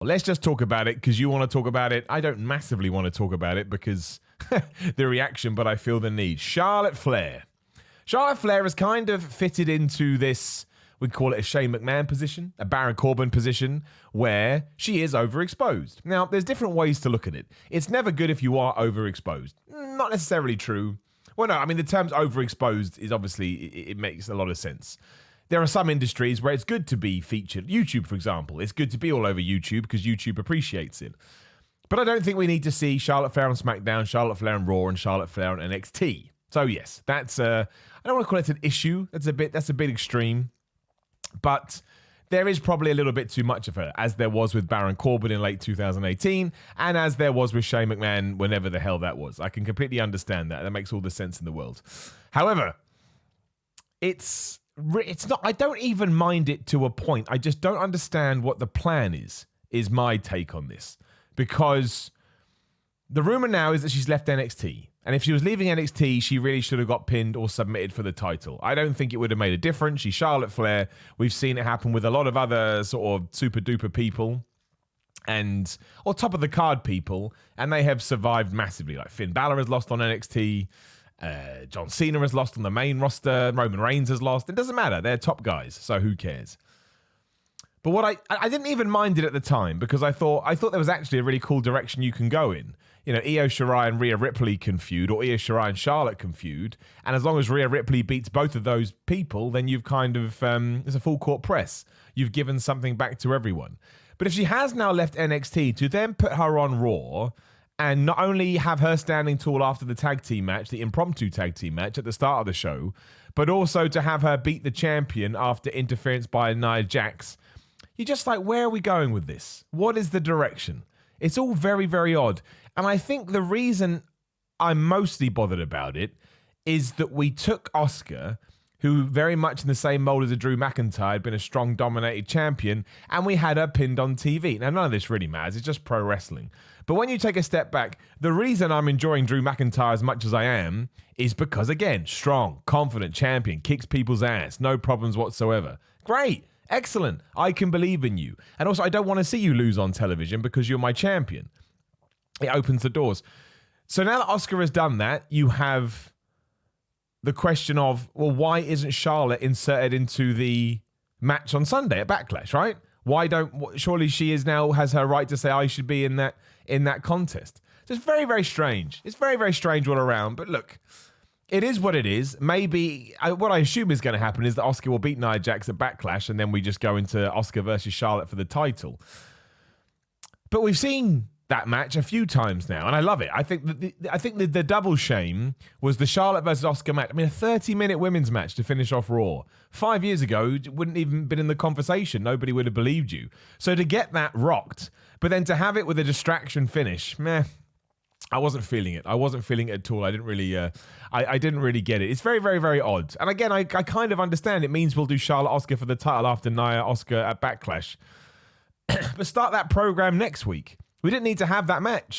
Let's just talk about it because you want to talk about it. I don't massively want to talk about it because the reaction, but I feel the need. Charlotte Flair. Charlotte Flair has kind of fitted into this, we call it a Shane McMahon position, a Baron Corbin position, where she is overexposed. Now, there's different ways to look at it. It's never good if you are overexposed. Not necessarily true. Well, no, I mean, the term overexposed is obviously, it makes a lot of sense. There are some industries where it's good to be featured. YouTube, for example. It's good to be all over YouTube because YouTube appreciates it. But I don't think we need to see Charlotte Flair on SmackDown, Charlotte Flair on Raw, and Charlotte Flair on NXT. So yes, that's I don't want to call it an issue. That's a bit extreme. But there is probably a little bit too much of her, as there was with Baron Corbin in late 2018, and as there was with Shane McMahon whenever the hell that was. I can completely understand that. That makes all the sense in the world. However, it's not, I don't even mind it to a point. I just don't understand what the plan is my take on this. Because the rumor now is that she's left NXT. And if she was leaving NXT, she really should have got pinned or submitted for the title. I don't think it would have made a difference. She's Charlotte Flair. We've seen it happen with a lot of other sort of super duper people or top of the card people. And they have survived massively. Like Finn Balor has lost on NXT. John Cena has lost on the main roster. Roman Reigns has lost. It doesn't matter. They're top guys, so who cares? But what I didn't even mind it at the time because I thought there was actually a really cool direction you can go in. You know, Io Shirai and Rhea Ripley can feud, or Io Shirai and Charlotte can feud, and as long as Rhea Ripley beats both of those people, then you've kind of it's a full court press. You've given something back to everyone. But if she has now left NXT, to then put her on Raw. And not only have her standing tall after the tag team match, the impromptu tag team match at the start of the show, but also to have her beat the champion after interference by Nia Jax. You're just like, where are we going with this? What is the direction? It's all very, very odd. And I think the reason I'm mostly bothered about it is that we took Asuka, who very much in the same mold as a Drew McIntyre had been a strong, dominated champion, and we had her pinned on TV. Now, none of this really matters. It's just pro wrestling. But when you take a step back, the reason I'm enjoying Drew McIntyre as much as I am is because, again, strong, confident champion, kicks people's ass, no problems whatsoever. Great. Excellent. I can believe in you. And also, I don't want to see you lose on television because you're my champion. It opens the doors. So now that Asuka has done that, you have the question of, well, why isn't Charlotte inserted into the match on Sunday at Backlash, right? Surely she has her right to say I should be in that contest. So it's very, very strange. It's very, very strange all around. But look, it is what it is. Maybe what I assume is going to happen is that Asuka will beat Nia Jax at Backlash, and then we just go into Asuka versus Charlotte for the title. But we've seen that match a few times now, and I love it. I think the double shame was the Charlotte versus Asuka match. I mean, a 30-minute women's match to finish off Raw. 5 years ago, it wouldn't even been in the conversation. Nobody would have believed you. So to get that rocked, but then to have it with a distraction finish, meh. I wasn't feeling it. I wasn't feeling it at all. I didn't really, I didn't really get it. It's very, very, very odd. And again, I kind of understand. It means we'll do Charlotte Asuka for the title after Nia Asuka at Backlash. But start that program next week. We didn't need to have that match.